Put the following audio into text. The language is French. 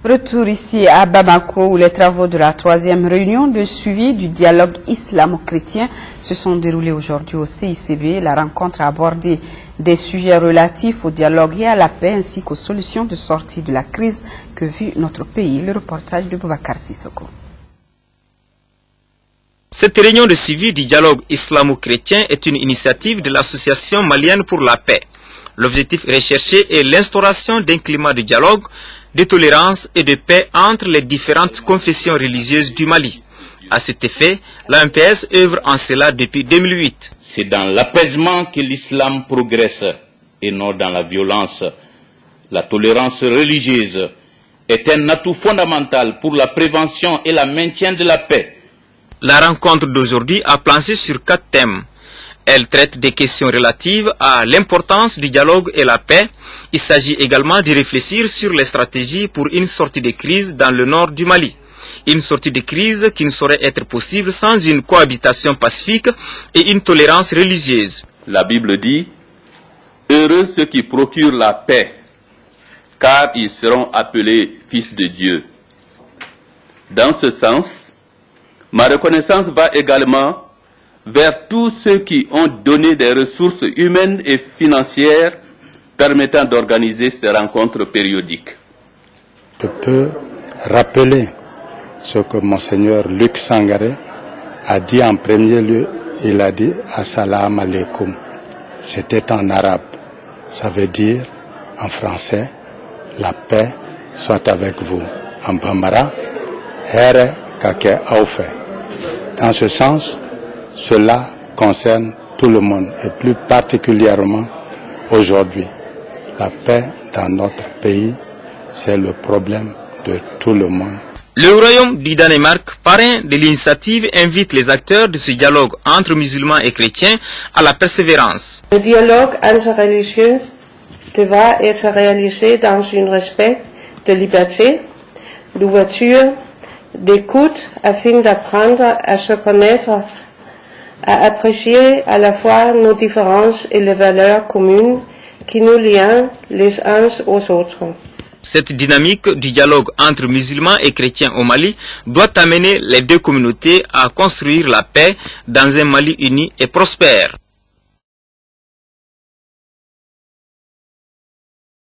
Retour ici à Bamako où les travaux de la 3e réunion de suivi du dialogue islamo-chrétien se sont déroulés aujourd'hui au CICB. La rencontre a abordé des sujets relatifs au dialogue et à la paix ainsi qu'aux solutions de sortie de la crise que vit notre pays. Le reportage de Boubacar Sissoko. Cette réunion de suivi du dialogue islamo-chrétien est une initiative de l'Association malienne pour la paix. L'objectif recherché est l'instauration d'un climat de dialogue, de tolérance et de paix entre les différentes confessions religieuses du Mali. À cet effet, l'AMPS œuvre en cela depuis 2008. C'est dans l'apaisement que l'islam progresse et non dans la violence. La tolérance religieuse est un atout fondamental pour la prévention et le maintien de la paix. La rencontre d'aujourd'hui a planché sur 4 thèmes. Elle traite des questions relatives à l'importance du dialogue et la paix. Il s'agit également de réfléchir sur les stratégies pour une sortie de crise dans le nord du Mali. Une sortie de crise qui ne saurait être possible sans une cohabitation pacifique et une tolérance religieuse. La Bible dit « Heureux ceux qui procurent la paix, car ils seront appelés fils de Dieu. » Dans ce sens, ma reconnaissance va également vers tous ceux qui ont donné des ressources humaines et financières permettant d'organiser ces rencontres périodiques. Je peux rappeler ce que Monseigneur Luc Sangaré a dit en premier lieu. Il a dit « Assalamu alaikum ». C'était en arabe. Ça veut dire en français « La paix soit avec vous ». En bambara « Here kake aufe ». Dans ce sens, cela concerne tout le monde et plus particulièrement aujourd'hui. La paix dans notre pays, c'est le problème de tout le monde. Le royaume du Danemark, parrain de l'initiative, invite les acteurs de ce dialogue entre musulmans et chrétiens à la persévérance. Le dialogue interreligieux devra être réalisé dans un respect de liberté, d'ouverture, d'écoute afin d'apprendre à se connaître, à apprécier à la fois nos différences et les valeurs communes qui nous lient les uns aux autres. Cette dynamique du dialogue entre musulmans et chrétiens au Mali doit amener les deux communautés à construire la paix dans un Mali uni et prospère.